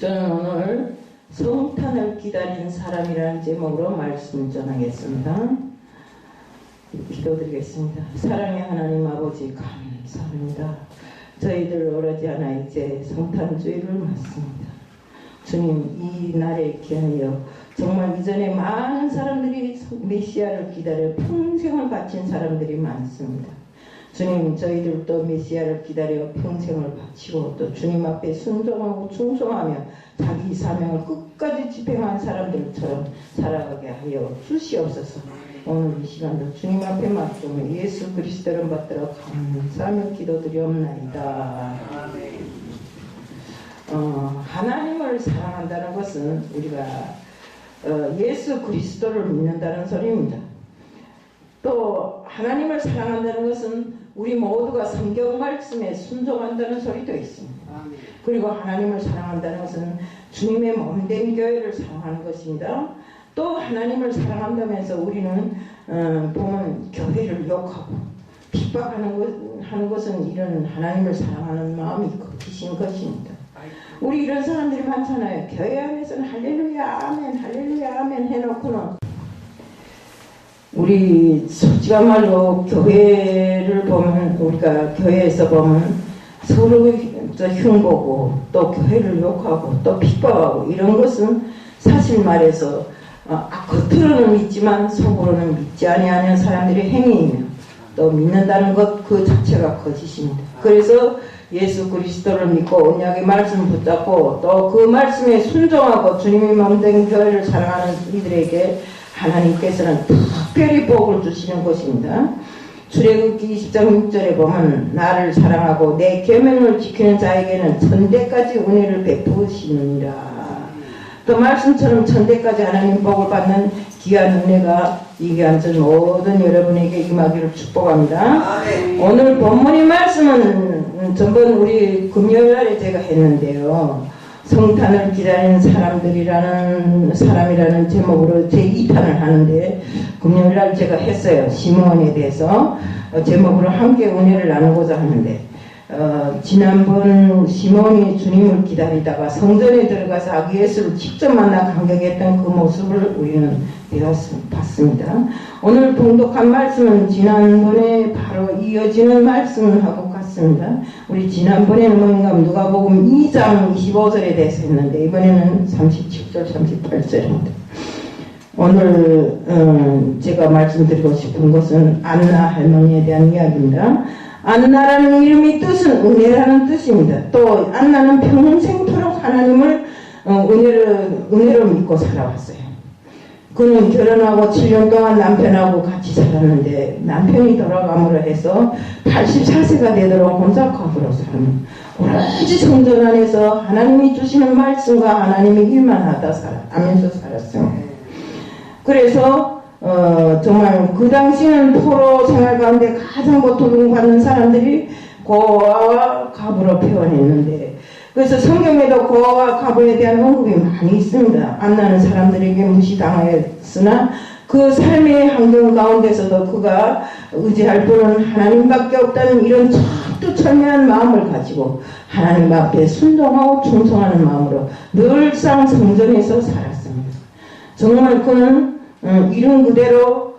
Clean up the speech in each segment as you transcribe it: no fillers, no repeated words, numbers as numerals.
저는 오늘 성탄을 기다리는 사람이라는 제목으로 말씀 전하겠습니다. 기도드리겠습니다. 사랑의 하나님 아버지 감사합니다. 저희들 오르지 않아 이제 성탄주의를 맞습니다. 주님, 이 날에 기하여 정말 이전에 많은 사람들이 메시아를 기다려 평생을 바친 사람들이 많습니다. 주님, 저희들도 메시아를 기다려 평생을 바치고 또 주님 앞에 순종하고 충성하며 자기 사명을 끝까지 집행한 사람들처럼 살아가게 하여 주시옵소서. 오늘 이 시간도 주님 앞에 맞추며 예수 그리스도를 받들어 감사하며 기도드리옵나이다. 하나님을 사랑한다는 것은 우리가 예수 그리스도를 믿는다는 소리입니다. 또 하나님을 사랑한다는 것은 우리 모두가 성경 말씀에 순종한다는 소리도 있습니다. 그리고 하나님을 사랑한다는 것은 주님의 몸된 교회를 사랑하는 것입니다. 또 하나님을 사랑한다면서 우리는 보면 교회를 욕하고 핍박하는 것은 이런 하나님을 사랑하는 마음이 거짓인 것입니다. 우리 이런 사람들이 많잖아요. 교회 안에서는 할렐루야 아멘 할렐루야 아멘 해놓고는 우리 솔직한 말로 교회를 보면 우리가 교회에서 보면 서로 흉보고 또 교회를 욕하고 또 핍박하고 이런 것은 사실 말해서 겉으로는 믿지만 속으로는 믿지 아니하는 사람들의 행위이며 또 믿는다는 것 그 자체가 거짓입니다. 그래서 예수 그리스도를 믿고 언약의 말씀 붙잡고 또 그 말씀에 순종하고 주님의 몸된 교회를 사랑하는 이들에게 하나님께서는 특별히 복을 주시는 것입니다. 출애굽기 20장 6절에 보면 나를 사랑하고 내 계명을 지키는 자에게는 천대까지 은혜를 베푸시느니라. 또 말씀처럼 천대까지 하나님 복을 받는 귀한 은혜가 이 귀한 전 모든 여러분에게 임하기를 축복합니다. 오늘 본문의 말씀은 전번 우리 금요일날에 제가 했는데요. 성탄을 기다리는 사람이라는 제목으로 제2탄을 하는데 금요일날 제가 했어요. 시몬에 대해서 제목으로 함께 은혜를 나누고자 하는데 지난번 시몬이 주님을 기다리다가 성전에 들어가서 아기 예수를 직접 만나 감격했던 그 모습을 우리는 봤습니다. 오늘 봉독한 말씀은 지난번에 바로 이어지는 말씀하고 같습니다. 우리 지난번에는 뭔가 누가복음 2장 25절에 대해서 했는데 이번에는 37절 38절입니다. 오늘 제가 말씀드리고 싶은 것은 안나 할머니에 대한 이야기입니다. 안나라는 이름의 뜻은 은혜라는 뜻입니다. 또 안나는 평생토록 하나님을 은혜로 믿고 살아왔어요. 그는 결혼하고 7년 동안 남편하고 같이 살았는데 남편이 돌아감으로 해서 84세가 되도록 혼자 과부로 사는 오로지 성전 안에서 하나님이 주시는 말씀과 하나님의 일만 하면서 살았어요. 그래서 정말 그 당시는 포로 생활 가운데 가장 고통을 받는 사람들이 고아와 가부로 표현했는데 그래서 성경에도 고아와 가부에 대한 언급이 많이 있습니다. 안나는 사람들에게 무시당하였으나 그 삶의 환경 가운데서도 그가 의지할 분은 하나님밖에 없다는 이런 철두철미한 마음을 가지고 하나님 앞에 순종하고 충성하는 마음으로 늘상 성전에서 살았습니다. 정말 그는 이룬 그대로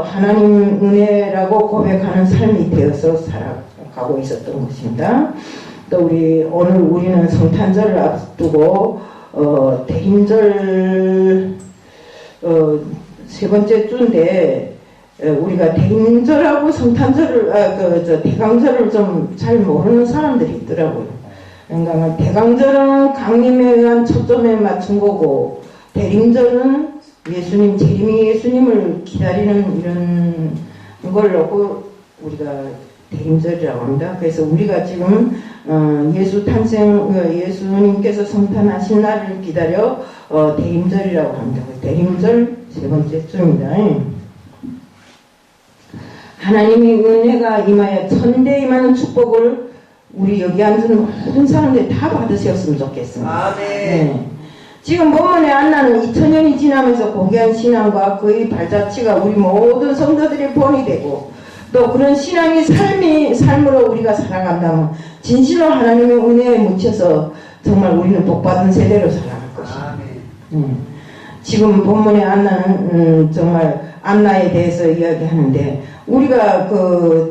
하나님 은혜라고 고백하는 삶이 되어서 살아가고 있었던 것입니다. 또 오늘 우리는 성탄절을 앞두고 대림절 세 번째 주인데 우리가 대림절하고 성탄절을 대강절을 좀 잘 모르는 사람들이 있더라고요. 그러니까 대강절은 강림에 의한 초점에 맞춘 거고 대림절은 예수님 재림의 예수님을 기다리는 이런 걸 놓고 우리가 대림절이라고 합니다. 그래서 우리가 지금 예수님께서 성탄하신 날을 기다려 대림절이라고 합니다. 대림절 세 번째 주입니다. 하나님의 은혜가 임하여 천대 임하는 축복을 우리 여기 앉은 모든 사람들이 다 받으셨으면 좋겠습니다. 네. 지금 본문의 안나는 2000년이 지나면서 고귀한 신앙과 그의 발자취가 우리 모든 성도들의 본이 되고 또 그런 신앙의 삶으로 우리가 살아간다면 진실로 하나님의 은혜에 묻혀서 정말 우리는 복받은 세대로 살아갈 것입니다. 지금 본문의 안나는 정말 안나에 대해서 이야기하는데 우리가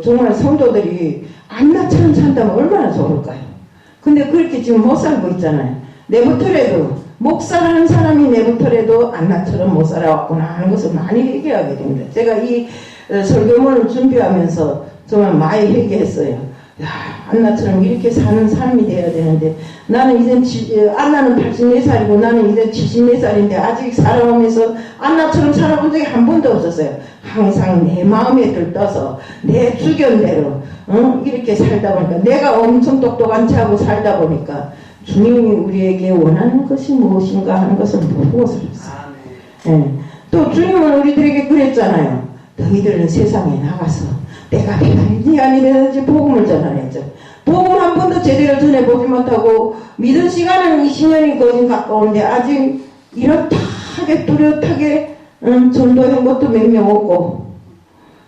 정말 성도들이 안나처럼 산다면 얼마나 좋을까요? 근데 그렇게 지금 못 살고 있잖아요. 내부터라도 목사라는 사람이 내부터라도 안나처럼 못 살아왔구나 하는 것을 많이 회개하게 됩니다. 제가 이 설교문을 준비하면서 정말 많이 회개했어요. 야, 안나처럼 이렇게 사는 삶이 돼야 되는데 나는 이제 안나는 84살이고 나는 이제 74살인데 아직 살아오면서 안나처럼 살아본 적이 한 번도 없었어요. 항상 내 마음에 들떠서 내 주견대로 이렇게 살다 보니까 내가 엄청 똑똑한 체하고 살다 보니까 주님이 우리에게 원하는 것이 무엇인가 하는 것을 모르고 살았어요. 네. 또 주님은 우리들에게 그랬잖아요. 너희들은 세상에 나가서 내가 배달이니 아니든지 복음을 전하랬죠. 복음 한 번도 제대로 전해보지 못하고 믿은 시간은 20년이 거진 가까운데 아직 이렇게 뚜렷하게 전도한 것도 몇 명 없고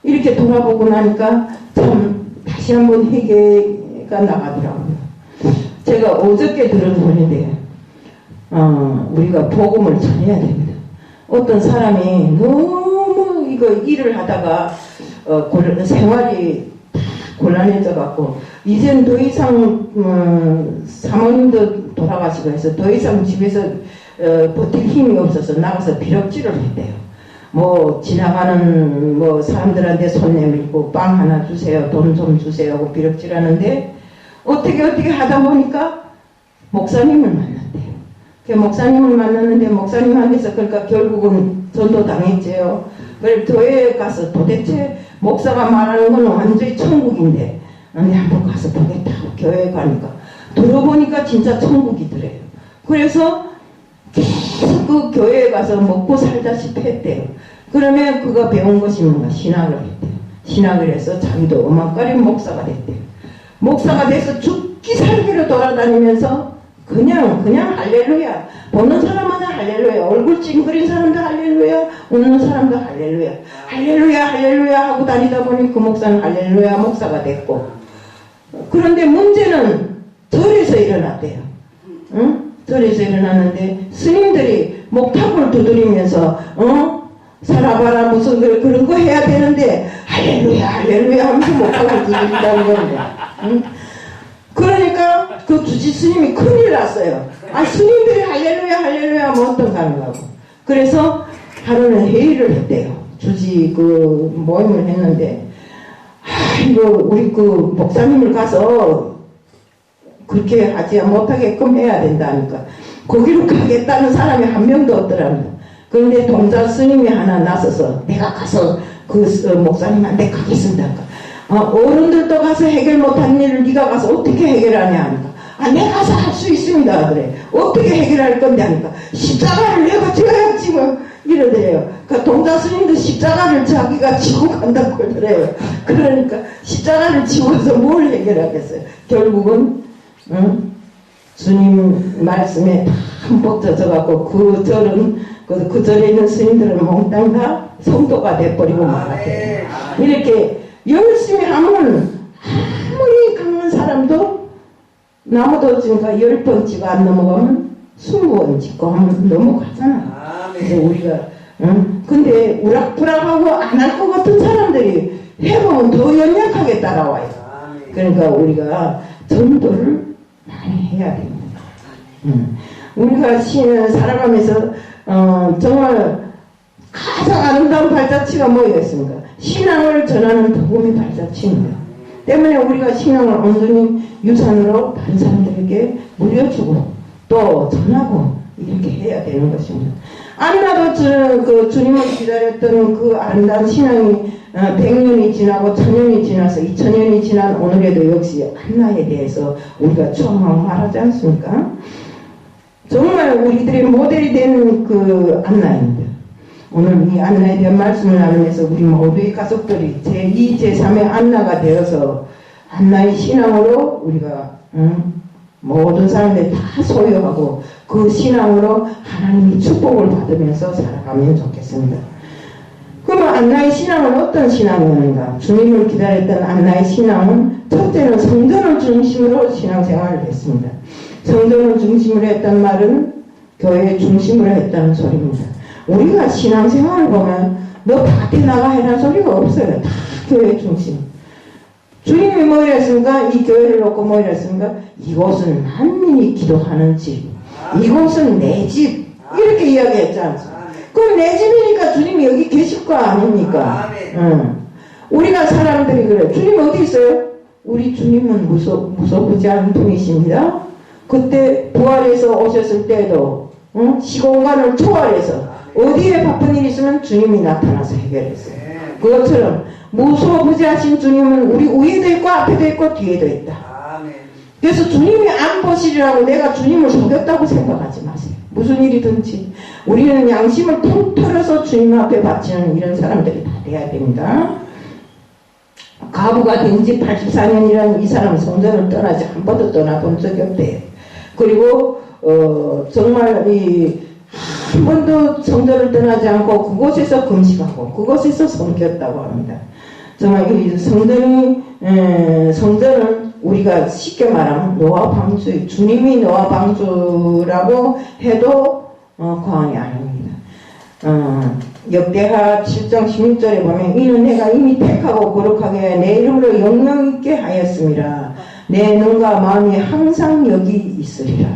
이렇게 돌아보고 나니까 참 다시 한번 회개가 나가더라고요. 제가 어저께 들은 소리인데 우리가 복음을 전해야 됩니다. 어떤 사람이 너무 이거 일을 하다가 생활이 곤란해져 갖고 이젠 더 이상 사모님도 돌아가시고 해서 더 이상 집에서 버틸 힘이 없어서 나가서 비력질을 했대요. 뭐 지나가는 사람들한테 손 내밀고 빵 하나 주세요, 돈 좀 주세요 하고 비력질하는데 어떻게 하다 보니까 목사님을 만났대요. 그 목사님을 만났는데 목사님한테서 그러니까 결국은 전도 당했지요. 그래 교회에 가서 도대체 목사가 말하는 건 완전히 천국인데 언니 한번 가서 보겠다 하고 교회에 가니까 들어보니까 진짜 천국이더래요. 그래서 계속 그 교회에 가서 먹고 살다시피 했대요. 그러면 그가 배운 것이 뭔가 신학을 했대요. 신학을 해서 자기도 어망가린 목사가 됐대요. 목사가 돼서 죽기 살기로 돌아다니면서 그냥 할렐루야. 보는 사람마다 할렐루야. 얼굴 찡그린 사람도 할렐루야. 웃는 사람도 할렐루야. 할렐루야 하고 다니다 보니 그 목사는 할렐루야 목사가 됐고. 그런데 문제는 절에서 일어났대요. 응? 절에서 일어났는데 스님들이 목탑을 두드리면서 살아봐라 무슨 그런 거 해야 되는데 할렐루야 하면서 목탑을 두드린다는 건데. 응? 그러니까 그 주지 스님이 큰일 났어요. 스님들이 할렐루야 하면 어떡하는 거고. 그래서 하루는 회의를 했대요. 주지 모임을 했는데 이거 우리 목사님을 가서 그렇게 하지 못하게끔 해야 된다니까 거기로 가겠다는 사람이 한 명도 없더랍니다. 그런데 동자 스님이 하나 나서서 내가 가서 목사님한테 가겠습니다. 어른들도 가서 해결 못한 일을 네가 가서 어떻게 해결하냐 하니까 내가 가서 할 수 있습니다. 그래. 어떻게 해결할 건데 하니까 십자가를 내가 져야지 뭐 이러더래요. 그 동자 스님도 십자가를 자기가 지고 간다고 그러더래요. 그러니까 십자가를 지고서 뭘 해결하겠어요. 결국은 주님 말씀에 다 흠뻑 젖어갖고 그 절은 그 절에 있는 스님들은 몽땅 다 성도가 돼버리고 말았대요. 이렇게 열심히 하면 아무리 강한 사람도 나무도 지금까 10번 치고 안 넘어가면 20번 치고 하면 넘어가잖아. 그래서 우리가 근데 우락부락하고 안 할 것 같은 사람들이 해보면 더 연약하게 따라와요. 그러니까 우리가 전도를 많이 해야 됩니다. 우리가 살아가면서 정말 가장 아름다운 발자취가 뭐였습니까? 신앙을 전하는 복음의 발자취입니다. 때문에 우리가 신앙을 온전히 유산으로 다른 사람들에게 물려주고 또 전하고 이렇게 해야 되는 것입니다. 안나도 주님을 기다렸던 그 아름다운 신앙이 100년이 지나고 1000년이 지나서 2000년이 지난 오늘에도 역시 안나에 대해서 우리가 추앙하고 말하지 않습니까? 정말 우리들의 모델이 되는 그 안나입니다. 오늘 이 안나에 대한 말씀을 나누면서 우리 모두의 가족들이 제2, 제3의 안나가 되어서 안나의 신앙으로 우리가 모든 사람들이 다 소유하고 그 신앙으로 하나님의 축복을 받으면서 살아가면 좋겠습니다. 그러면 안나의 신앙은 어떤 신앙이었는가? 주님을 기다렸던 안나의 신앙은 첫째는 성전을 중심으로 신앙생활을 했습니다. 성전을 중심으로 했단 말은 교회 중심으로 했다는 소리입니다. 우리가 신앙생활을 보면 너 밭에 나가 해라는 소리가 없어요. 다 교회 중심. 주님이 뭐 이랬습니까? 이 교회를 놓고 뭐 이랬습니까? 이곳은 만민이 기도하는 집, 이곳은 내 집, 이렇게 이야기했지 않습니까? 그럼 내 집이니까 주님이 여기 계실 거 아닙니까? 우리가 사람들이 그래. 주님 어디 있어요? 우리 주님은 무소부지한 분이십니다. 그때 부활해서 오셨을 때도 시공간을 초월해서 어디에 바쁜 일이 있으면 주님이 나타나서 해결했어요. 그것처럼 무소부지하신 주님은 우리 위에도 있고 앞에도 있고 뒤에도 있다. 그래서 주님이 안 보시리라고 내가 주님을 속였다고 생각하지 마세요. 무슨 일이든지 우리는 양심을 통 털어서 주님 앞에 바치는 이런 사람들이 다 돼야 됩니다. 가부가 된 지 84년이라는 이 사람 성전을 떠나지 한 번도 떠나본 적이 없대요. 그리고 정말 한 번도 성전을 떠나지 않고 그곳에서 금식하고 그곳에서 섬겼다고 합니다. 정말 이 성전은 우리가 쉽게 말하면 노아 방주, 주님이 노아 방주라고 해도 과언이 아닙니다. 역대하 7장 16절에 보면 이는 내가 이미 택하고 거룩하게 내 이름으로 영영 있게 하였음이라. 내 눈과 마음이 항상 여기 있으리라.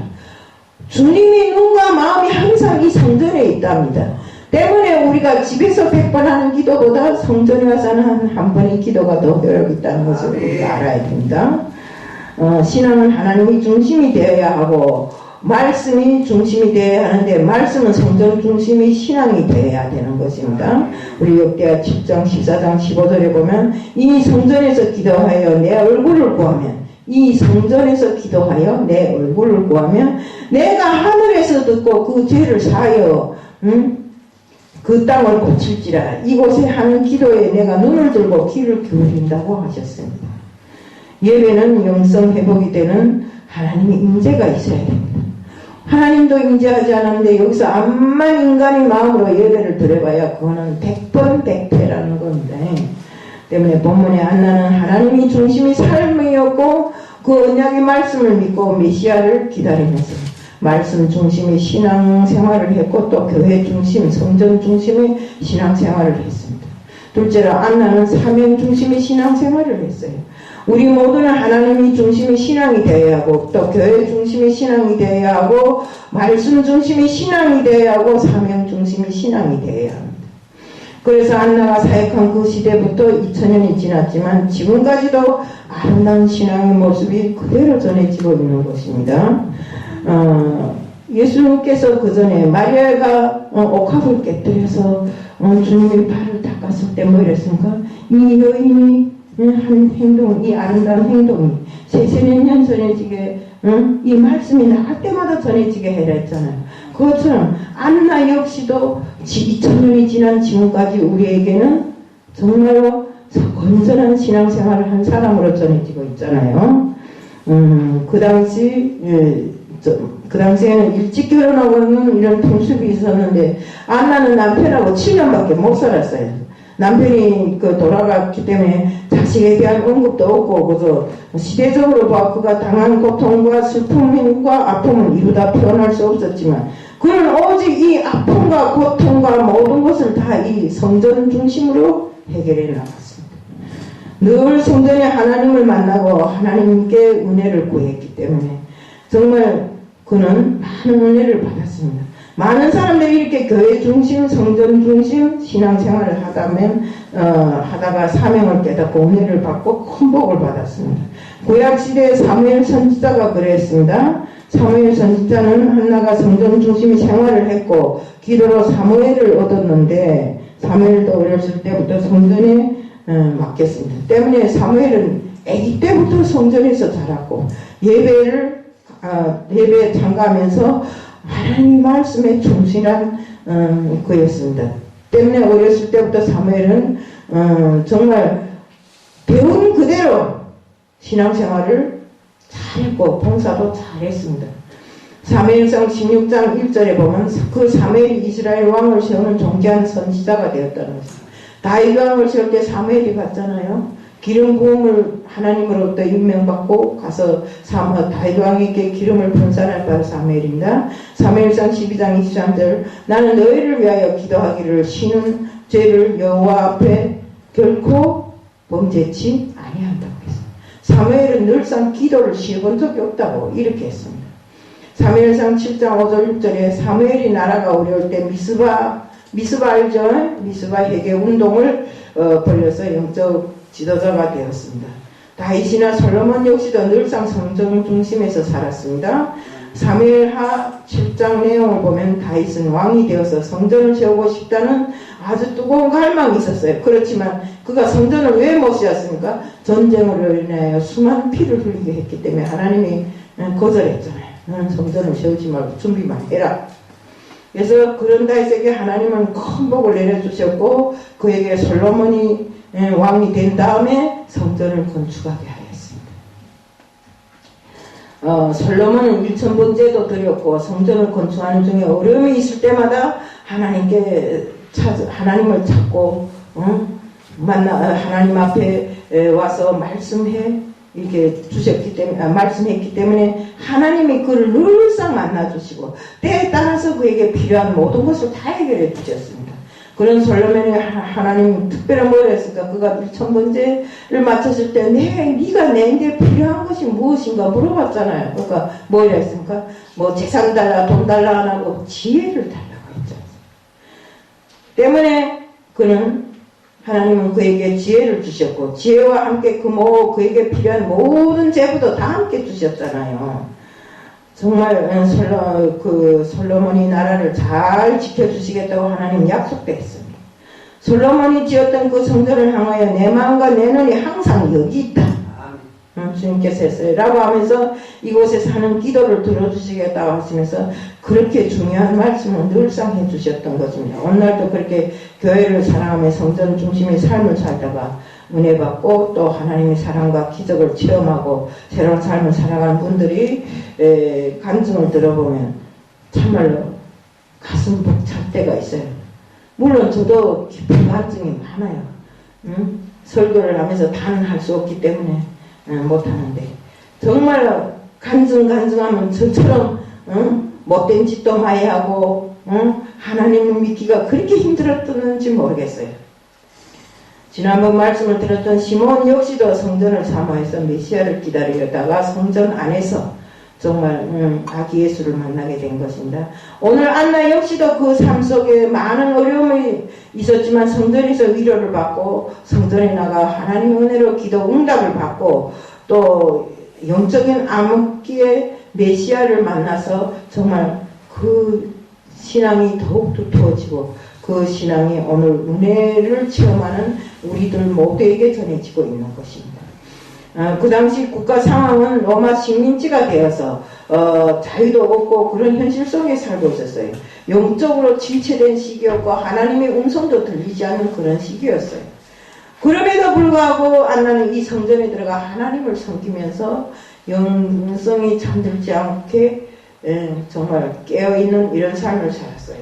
주님이 눈과 마음이 항상 이 성전에 있답니다. 때문에 우리가 집에서 100번 하는 기도보다 성전에 와서 하는 한 번의 기도가 더 효력 있다는 것을 우리가 알아야 됩니다. 신앙은 하나님이 중심이 되어야 하고 말씀이 중심이 되어야 하는데 말씀은 성전 중심이 신앙이 되어야 되는 것입니다. 우리 역대하 7장 14장 15절에 보면 이 성전에서 기도하여 내 얼굴을 구하면 이 성전에서 기도하여 내 얼굴을 구하면 내가 하늘에서 듣고 그 죄를 사하여 그 땅을 고칠지라. 이곳에 하는 기도에 내가 눈을 들고 귀를 기울인다고 하셨습니다. 예배는 영성 회복이 되는 하나님의 임재가 있어야 됩니다. 하나님도 임재하지 않았는데 여기서 암만 인간의 마음으로 예배를 드려봐야 그거는 100번 100패라는 건데, 때문에 본문에 안나는 하나님이 중심이 삶이었고 그 언약의 말씀을 믿고 메시아를 기다리면서 말씀 중심의 신앙생활을 했고 또 교회 중심, 성전 중심의 신앙생활을 했습니다. 둘째로 안나는 사명 중심의 신앙생활을 했어요. 우리 모두는 하나님이 중심의 신앙이 되어야 하고 또 교회 중심의 신앙이 되어야 하고 말씀 중심의 신앙이 되어야 하고 사명 중심의 신앙이 되어야 합니다. 그래서 안나가 사역한 그 시대부터 2000년이 지났지만 지금까지도 아름다운 신앙의 모습이 그대로 전해지고 있는 것입니다. 예수님께서 그 전에 마리아가 옥합을 깨뜨려서 주님의 발을 닦았을 때 뭐 이랬습니까? 이 여인이 한 행동, 이 아름다운 행동이 세세년 전해지게 이 말씀이 나갈 때마다 전해지게 해라 했잖아요. 그것처럼 안나 역시도 2000년이 지난 지금까지 우리에게는 정말로 건전한 신앙생활을 한 사람으로 전해지고 있잖아요. 그 당시에는 일찍 결혼하고는 이런 풍습이 있었는데 안나는 남편하고 7년밖에 못 살았어요. 남편이 돌아갔기 때문에 자식에 대한 언급도 없고 그래서 시대적으로 봐 그가 당한 고통과 슬픔과 아픔을 이루다 표현할 수 없었지만 그는 오직 이 아픔과 고통과 모든 것을 다 이 성전 중심으로 해결해 나갔습니다. 늘 성전에 하나님을 만나고 하나님께 은혜를 구했기 때문에 정말 그는 많은 은혜를 받았습니다. 많은 사람들이 이렇게 교회 중심, 성전 중심 신앙생활을 하다가 사명을 깨닫고 은혜를 받고 큰 복을 받았습니다. 구약시대의 사무엘 선지자가 그랬습니다. 사무엘 선지자는 한나가 성전 중심 생활을 했고 기도로 사무엘을 얻었는데 사무엘도 어렸을 때부터 성전에 맡겼습니다. 때문에 사무엘은 아기 때부터 성전에서 자랐고 예배에 참가하면서 하나님 말씀에 충실한 그였습니다. 때문에 어렸을 때부터 사무엘은 정말 배운 그대로 신앙생활을 잘했고 봉사도 잘했습니다. 사무엘상 16장 1절에 보면 그 사무엘이 이스라엘 왕을 세우는 존귀한 선지자가 되었다는 것입니다. 다윗 왕을 세울 때 사무엘이 갔잖아요. 기름 부음을 하나님으로부터 임명받고 가서 다윗 왕에게 기름을 부은 사람이 바로 사무엘입니다. 사무엘상 12장 23절 나는 너희를 위하여 기도하기를 쉬는 죄를 여호와 앞에 결코 범죄치 아니한다고 했습니다. 사무엘은 늘상 기도를 쉬어본 적이 없다고 이렇게 했습니다. 사무엘상 7장 5절 6절에 사무엘이 나라가 어려울 때 미스바 알죠? 미스바 회개 운동을 벌여서 영적 지도자가 되었습니다. 다윗이나 솔로몬 역시도 늘상 성전 중심에서 살았습니다. 사무엘하 7장 내용을 보면 다윗은 왕이 되어서 성전을 세우고 싶다는 아주 뜨거운 갈망이 있었어요. 그렇지만 그가 성전을 왜 못 세웠습니까? 전쟁으로 인하여 수많은 피를 흘리게 했기 때문에 하나님이 거절했잖아요. 너는 성전을 세우지 말고 준비만 해라. 그래서 그런 다윗에게 하나님은 큰 복을 내려주셨고 그에게 솔로몬이 왕이 된 다음에 성전을 건축하게 하였습니다. 솔로몬은 일천번제도 드렸고 성전을 건축하는 중에 어려움이 있을 때마다 하나님을 찾고 하나님 앞에 와서 말씀해 이렇게 주셨기 때문에 말씀했기 때문에 하나님이 그를 늘상 만나주시고 때에 따라서 그에게 필요한 모든 것을 다 해결해 주셨습니다. 그런 솔로몬이 하나님 특별한 뭘 했을까? 그가 1000번째를 마쳤을 때 네가 내게 필요한 것이 무엇인가 물어봤잖아요. 그러니까 뭘 했습니까? 뭐 재산 달라 돈 달라 안 하고 지혜를 달라고 했잖아요. 때문에 하나님은 그에게 지혜를 주셨고 지혜와 함께 그에게 필요한 모든 재부도 다 함께 주셨잖아요. 정말 솔로몬이 나라를 잘 지켜주시겠다고 하나님 약속도 했습니다. 솔로몬이 지었던 그 성전을 향하여 내 마음과 내 눈이 항상 여기 있다. 주님께서 했어요. 라고 하면서 이곳에 사는 기도를 들어주시겠다고 하시면서 그렇게 중요한 말씀을 늘상 해주셨던 것입니다. 오늘날도 그렇게 교회를 사랑하며 성전 중심의 삶을 살다가 은혜 받고 또 하나님의 사랑과 기적을 체험하고 새로운 삶을 살아가는 분들이 간증을 들어보면 참말로 가슴 벅찰 때가 있어요. 물론 저도 깊은 간증이 많아요. 설교를 하면서 다는 할 수 없기 때문에 못하는데 정말 간증하면 저처럼 못된 짓도 많이 하고 하나님을 믿기가 그렇게 힘들었는지 모르겠어요. 지난번 말씀을 들었던 시몬 역시도 성전을 사모해서 메시아를 기다리다가 성전 안에서 정말 아기 예수를 만나게 된 것입니다. 오늘 안나 역시도 그 삶 속에 많은 어려움이 있었지만 성전에서 위로를 받고 성전에 나가 하나님의 은혜로 기도 응답을 받고 또 영적인 암흑기에 메시아를 만나서 정말 그 신앙이 더욱 두터워지고 그 신앙이 오늘 은혜를 체험하는 우리들 모두에게 전해지고 있는 것입니다. 그 당시 국가 상황은 로마 식민지가 되어서 자유도 없고 그런 현실 속에 살고 있었어요. 영적으로 지체된 시기였고 하나님의 음성도 들리지 않는 그런 시기였어요. 그럼에도 불구하고 안나는 이 성전에 들어가 하나님을 섬기면서 영성이 잠들지 않게 정말 깨어있는 이런 삶을 살았어요.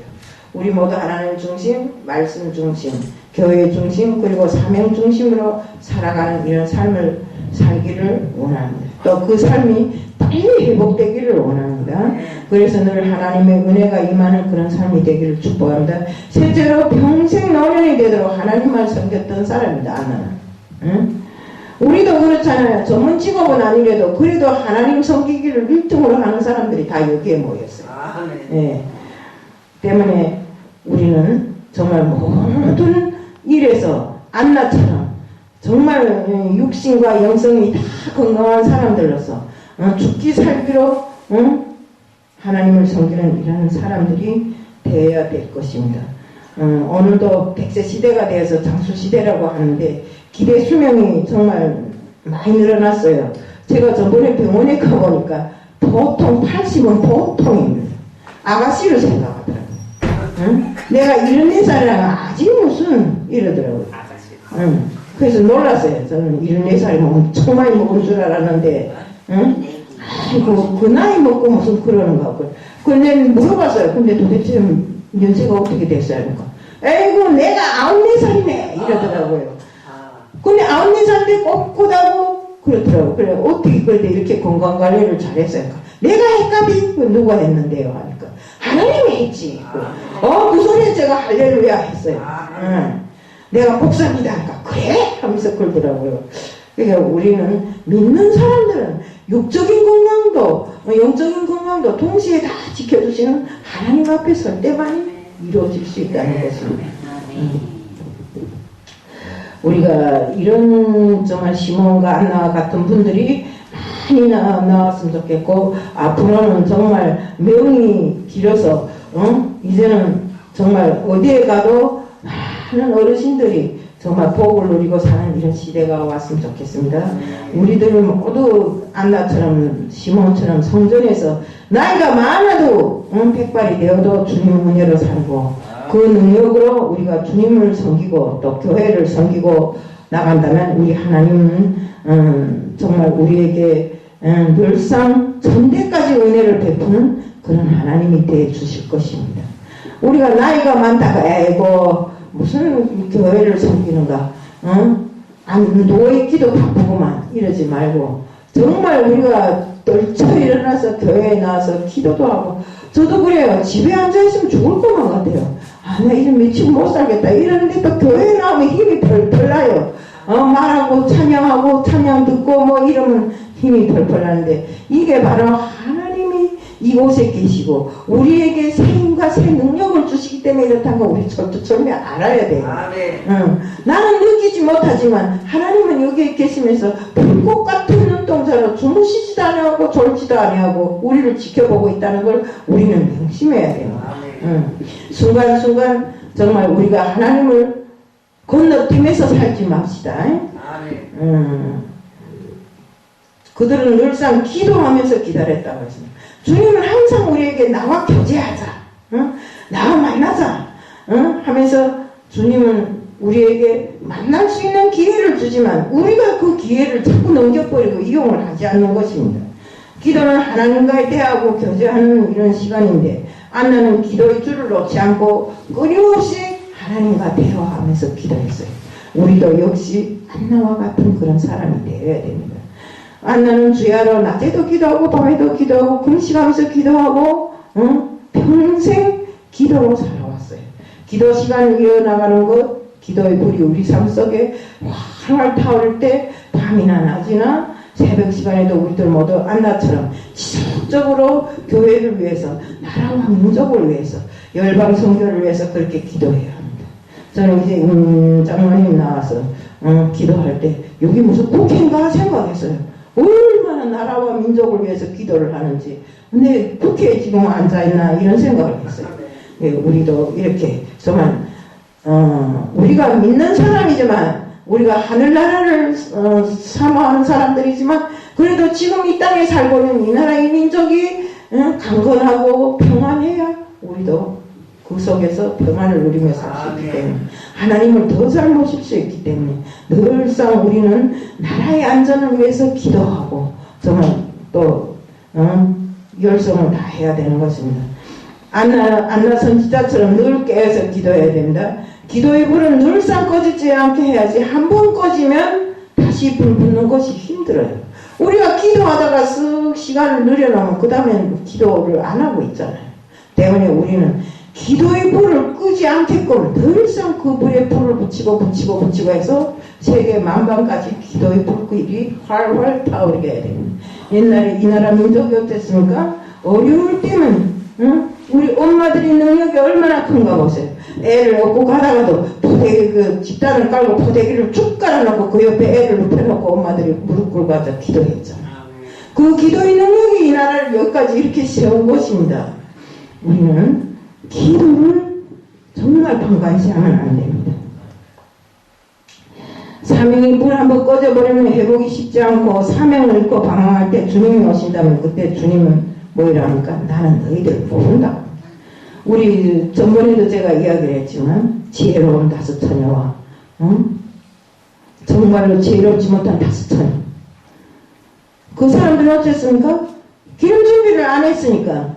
우리 모두 하나님 중심, 말씀 중심, 교회 중심, 그리고 사명 중심으로 살아가는 이런 삶을 살기를 원합니다. 또 그 삶이 빨리 회복되기를 원합니다. 그래서 늘 하나님의 은혜가 임하는 그런 삶이 되기를 축복합니다. 실제로 평생 노년이 되도록 하나님만 섬겼던 사람입니다. 안나는. 우리도 그렇잖아요. 전문 직업은 아니래도 그래도 하나님 섬기기를 1등으로 하는 사람들이 다 여기에 모였어요. 네. 때문에 우리는 정말 모든 일에서 안나처럼 정말 육신과 영성이 다 건강한 사람들로서 죽기 살기로 하나님을 섬기는 이런 사람들이 되어야 될 것입니다. 오늘도 100세 시대가 되어서 장수 시대라고 하는데 기대 수명이 정말 많이 늘어났어요. 제가 저번에 병원에 가보니까 보통 80은 보통입니다. 아가씨로 생각하더라고요. 내가 74살이랑 아직 무슨 이러더라고요. 그래서 놀랐어요. 저는 74살이면 엄청 많이 먹은 줄 알았는데 아이고 그 나이 먹고 무슨 그러는가. 근데 물어봤어요. 근데 도대체 연세가 어떻게 됐어요? 에이구 내가 94살이네 이러더라고요. 근데 94살인데 꼿꼿하고 그렇더라고요. 그래 어떻게 그런데 이렇게 건강관리를 잘했어요? 내가 했까비? 누가 했는데요? 하니까 하나님이 했지. 그 소리에 제가 할렐루야 했어요. 내가 목사입니다 하니까 그래? 하면서 그러더라고요. 그러니까 우리는 믿는 사람들은 육적인 건강도 영적인 건강도 동시에 다 지켜주시는 하나님 앞에 설 때만 이루어질 수 있다는 것입니다. 우리가 이런 정말 시몬과 안나와 같은 분들이 많이 나왔으면 좋겠고, 앞으로는 정말 명이 길어서 이제는 정말 어디에 가도 많은 어르신들이 정말 복을 누리고 사는 이런 시대가 왔으면 좋겠습니다. 우리들 모두 안나처럼 시몬처럼 성전에서 나이가 많아도 백발이 되어도 주님 은혜로 살고, 그 능력으로 우리가 주님을 섬기고 또 교회를 섬기고 나간다면 우리 하나님은 정말 우리에게 늘상 전대까지 은혜를 베푸는 그런 하나님이 되어 주실 것입니다. 우리가 나이가 많다가 에이고 무슨 교회를 섬기는가, 누워있기도 바쁘구만 이러지 말고 정말 우리가 떨쳐 일어나서 교회에 나와서 기도도 하고, 저도 그래요. 집에 앉아있으면 죽을 것만 같아요. 나 이제 며칠 못 살겠다 이러는데 또 교회에 나오면 힘이 펄펄 나요. 말하고 찬양하고 찬양 듣고 뭐 이러면 힘이 펄펄 나는데, 이게 바로 하나님이 이곳에 계시고 우리에게 새 힘과 새 능력을 주시기 때문에 이렇다는 거 우리 철두철미 알아야 돼요. 나는 느끼지 못하지만 하나님은 여기에 계시면서 불꽃 같은 눈동자로 주무시지도 아니하고 졸지도 아니하고 우리를 지켜보고 있다는 걸 우리는 명심해야 돼요. 순간순간 정말 우리가 하나님을 건너뛰면서 살지 맙시다. 그들은 늘상 기도하면서 기다렸다고 했습니다. 주님은 항상 우리에게 나와 교제하자, 나와 만나자 하면서 주님은 우리에게 만날 수 있는 기회를 주지만 우리가 그 기회를 자꾸 넘겨버리고 이용을 하지 않는 것입니다. 기도는 하나님과의 대화하고 교제하는 이런 시간인데, 안나는 기도의 줄을 놓지 않고 끊임없이 하나님과 대화하면서 기도했어요. 우리도 역시 안나와 같은 그런 사람이 되어야 됩니다. 안나는 주야로 낮에도 기도하고 밤에도 기도하고 금식하면서 기도하고 평생 기도로 살아왔어요. 기도 시간을 이어나가는 것, 기도의 불이 우리 삶 속에 활활 타오를 때 밤이나 낮이나 새벽 시간에도 우리들 모두 안나처럼 지속적으로 교회를 위해서, 나라와 민족을 위해서, 열방 선교를 위해서 그렇게 기도해야 합니다. 저는 이제 장로님 나와서 기도할 때 여기 무슨 국회인가 생각했어요. 얼마나 나라와 민족을 위해서 기도를 하는지, 근데 국회에 지금 앉아있나 이런 생각을 했어요. 우리도 이렇게 정말 우리가 믿는 사람이지만, 우리가 하늘나라를 사모하는 사람들이지만, 그래도 지금 이 땅에 살고 있는 이 나라의 민족이 강건하고 평안해야 우리도 그 속에서 평안을 누리며 살 수 있기 때문에, 하나님을 더 잘 모실 수 있기 때문에 늘상 우리는 나라의 안전을 위해서 기도하고 정말 또 열성을 다해야 되는 것입니다. 안나 선지자처럼 늘 깨어서 기도해야 됩니다. 기도의 불은 늘상 꺼지지 않게 해야지, 한 번 꺼지면 다시 불 붙는 것이 힘들어요. 우리가 기도하다가 쓱 시간을 늘려놓으면 그 다음엔 기도를 안 하고 있잖아요. 때문에 우리는 기도의 불을 끄지 않게끔 늘상 그 불에 불을 붙이고 해서 세계 만방까지 기도의 불길이 활활 타오르게 해야 됩니다. 옛날에 이 나라 민족이 어땠습니까? 어려울 때는 우리 엄마들이 능력이 얼마나 큰가 보세요. 애를 업고 가다가도 포대기, 그 집단을 깔고 포대기를 쭉 깔아놓고 그 옆에 애를 눕혀놓고 엄마들이 무릎 꿇고 가서 기도했잖아요. 그 기도의 능력이 이 나라를 여기까지 이렇게 세운 것입니다. 우리는 기도를 정말 방관시 하면 안 됩니다. 사명이 불 한번 꺼져버리면 회복이 쉽지 않고, 사명을 잃고 방황할 때 주님이 오신다면 그때 주님은 뭐이라 합니까? 나는 너희들 모른다. 우리 전번에도 제가 이야기를 했지만, 지혜로운 5 처녀와 정말로 지혜롭지 못한 5 처녀, 그 사람들은 어땠습니까? 기름 준비를 안 했으니까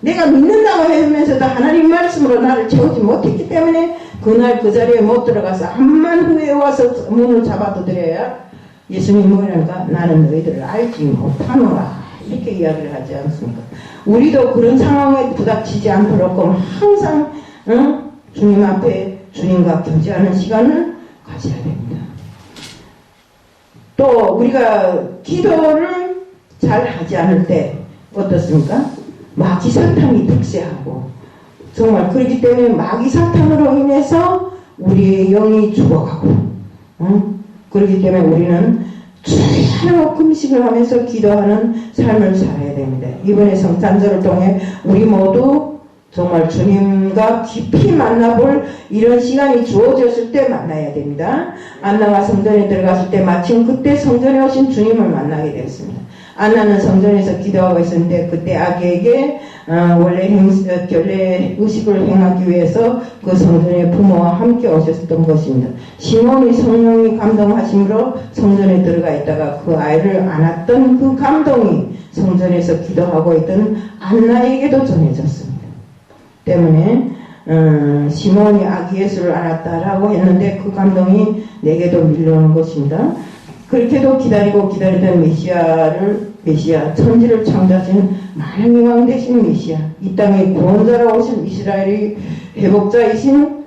내가 믿는다고 하면서도 하나님 말씀으로 나를 채우지 못했기 때문에 그날 그 자리에 못 들어가서 한만 후에 와서 문을 잡아두드려야 예수님이 뭐라는가? 나는 너희들을 알지 못하노라. 이렇게 이야기를 하지 않습니까? 우리도 그런 상황에 부닥치지 않도록 항상 주님 앞에 주님과 교제하는 시간을 가져야 됩니다. 또 우리가 기도를 잘 하지 않을 때 어떻습니까? 마귀 사탄이 득세하고 정말 그렇기 때문에 마귀 사탄으로 인해서 우리의 영이 죽어가고 그렇기 때문에 우리는 주야로 금식을 하면서 기도하는 삶을 살아야 됩니다. 이번에 성탄절을 통해 우리 모두 정말 주님과 깊이 만나볼 이런 시간이 주어졌을 때 만나야 됩니다. 안나가 성전에 들어갔을 때 마침 그때 성전에 오신 주님을 만나게 되었습니다. 안나는 성전에서 기도하고 있었는데 그때 아기에게 원래 결례 의식을 행하기 위해서 그 성전의 부모와 함께 오셨던 것입니다. 시몬이 성령이 감동하심으로 성전에 들어가 있다가 그 아이를 안았던 그 감동이 성전에서 기도하고 있던 안나에게도 전해졌습니다. 때문에 시몬이 아기 예수를 안았다라고 했는데 그 감동이 내게도 밀려오는 것입니다. 그렇게도 기다리던 메시아 천지를 창조하신 만왕의 왕 되신 메시아, 이 땅에 구원자로 오신 이스라엘의 회복자이신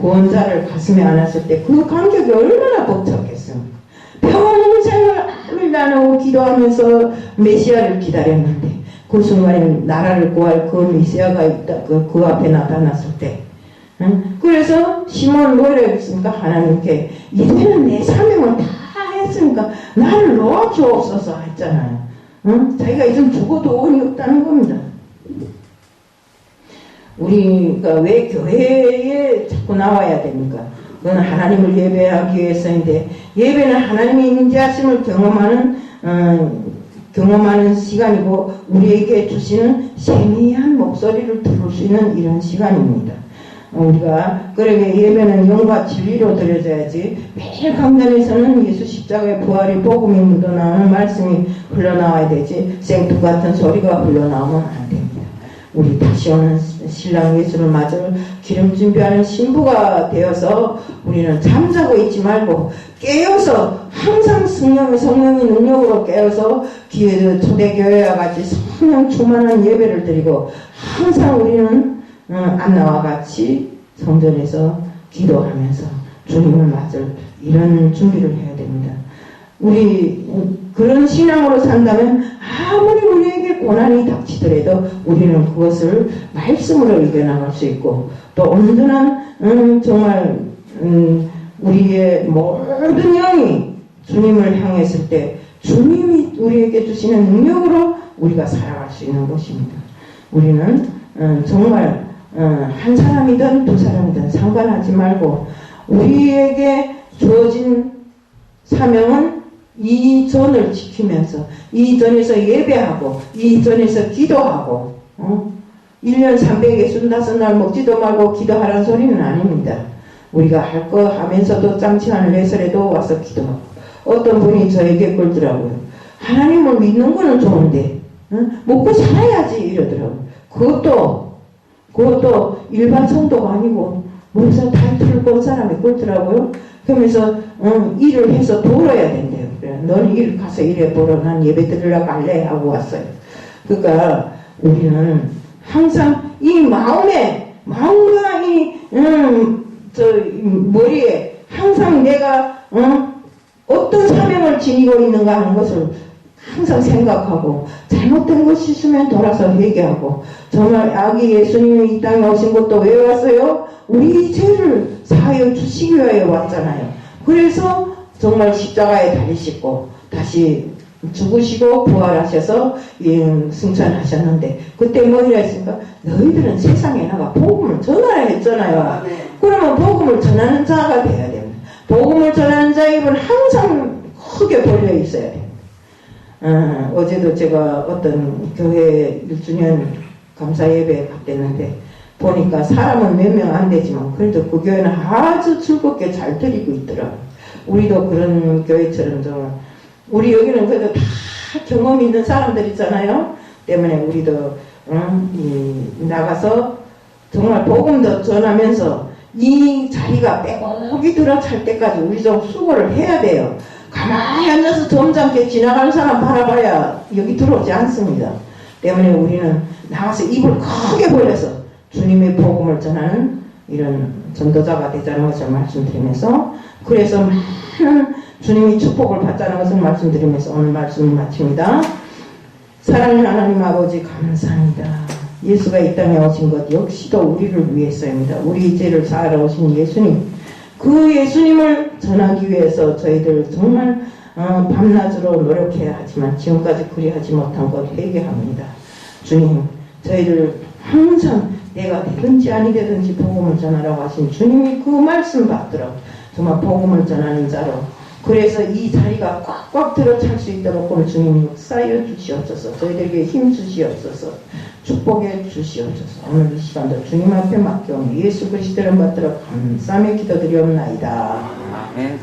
구원자를 가슴에 안았을 때 그 감격이 얼마나 벅찼겠습니까? 평생을 알을 나누고 기도하면서 메시아를 기다렸는데 그 순간에 나라를 구할 그 메시아가 있다. 그 앞에 나타났을 때 그래서 시몬은 뭐라고 했습니까? 하나님께 이제는 내 사명을 다 했으니까 나를 놓아주옵소서 했잖아요. 자기가 이제 죽어도 원이 없다는 겁니다. 우리가 왜 교회에 자꾸 나와야 됩니까? 그건 하나님을 예배하기 위해서인데 예배는 하나님의 임재하심을 경험하는 시간이고 우리에게 주시는 세미한 목소리를 들을 수 있는 이런 시간입니다. 우리가 그러게 예배는 영과 진리로 드려져야지 매일 강단에서는 예수 십자가의 부활의 복음이 묻어나오는 말씀이 흘러나와야 되지 생투 같은 소리가 흘러나오면 안 됩니다. 우리 다시 오는 신랑 예수를 맞을 기름 준비하는 신부가 되어서 우리는 잠자고 있지 말고 깨어서 항상 성령의 능력으로 깨어서 초대교회와 같이 성령 충만한 예배를 드리고 항상 우리는 안나와 같이 성전에서 기도하면서 주님을 맞을 이런 준비를 해야 됩니다. 우리 그런 신앙으로 산다면 아무리 우리에게 고난이 닥치더라도 우리는 그것을 말씀으로 이겨나갈 수 있고 또 온전한 정말 우리의 모든 영이 주님을 향했을 때 주님이 우리에게 주시는 능력으로 우리가 살아갈 수 있는 것입니다. 우리는 정말 한 사람이든 두 사람이든 상관하지 말고 우리에게 주어진 사명은 이 전을 지키면서 이 전에서 예배하고 이 전에서 기도하고 1년 365날 먹지도 말고 기도하라는 소리는 아닙니다. 우리가 할 거 하면서도 짬치하는 내설에도 와서 기도하고 어떤 분이 저에게 그러더라고요. 하나님을 믿는 거는 좋은데 먹고 살아야지 이러더라고요. 그것도 일반 성도가 아니고 목사 타이틀을 본 사람이 그러더라고요. 그러면서 일을 해서 벌어야 된대요. 그래. 너는 일 가서 일해 벌어. 난 예배 드리려고 갈래 하고 왔어요. 그러니까 우리는 항상 이 마음과 이 머리에 항상 내가 어떤 사명을 지니고 있는가 하는 것을 항상 생각하고 잘못된 것이 있으면 돌아서 회개하고 정말 아기 예수님이 이 땅에 오신 것도 왜 왔어요? 우리 죄를 사하여 주시기 위하여 왔잖아요. 그래서 정말 십자가에 달리시고 다시 죽으시고 부활하셔서 승천하셨는데 그때 뭐라 했습니까? 너희들은 세상에 나가 복음을 전하라 했잖아요. 그러면 복음을 전하는 자가 돼야 됩니다. 복음을 전하는 자의 입은 항상 크게 벌려 있어야 됩니다. 어제도 제가 어떤 교회 1주년 감사 예배에 갔댔는데 보니까 사람은 몇 명 안 되지만 그래도 그 교회는 아주 즐겁게 잘 드리고 있더라고요. 우리도 그런 교회처럼 좀 우리 여기는 그래도 다 경험 있는 사람들 있잖아요. 때문에 우리도 나가서 정말 복음도 전하면서 이 자리가 빼곡히 들어찰 때까지 우리 좀 수고를 해야 돼요. 가만히 앉아서 점잖게 지나가는 사람 바라봐야 여기 들어오지 않습니다. 때문에 우리는 나가서 입을 크게 벌려서 주님의 복음을 전하는 이런 전도자가 되자는 것을 말씀드리면서, 그래서 많은 주님이 축복을 받자는 것을 말씀드리면서 오늘 말씀을 마칩니다. 사랑하는 하나님 아버지 감사합니다. 예수가 이 땅에 오신 것 역시도 우리를 위해서입니다. 우리 죄를 사하러 오신 예수님, 그 예수님을 전하기 위해서 저희들 정말 밤낮으로 노력해야 하지만 지금까지 그리하지 못한 것 회개합니다. 주님, 저희들 항상 내가 되든지 아니 되든지 복음을 전하라고 하신 주님이 그 말씀 받도록 정말 복음을 전하는 자로, 그래서 이 자리가 꽉꽉 들어찰 수 있도록 오늘 주님 역사여 주시옵소서. 저희들에게 힘 주시옵소서. 축복해 주시옵소서. 오늘 이 시간도 주님 앞에 맡겨오니 예수 그리스도를 받들어 감사하며 기도드리옵나이다. 아멘.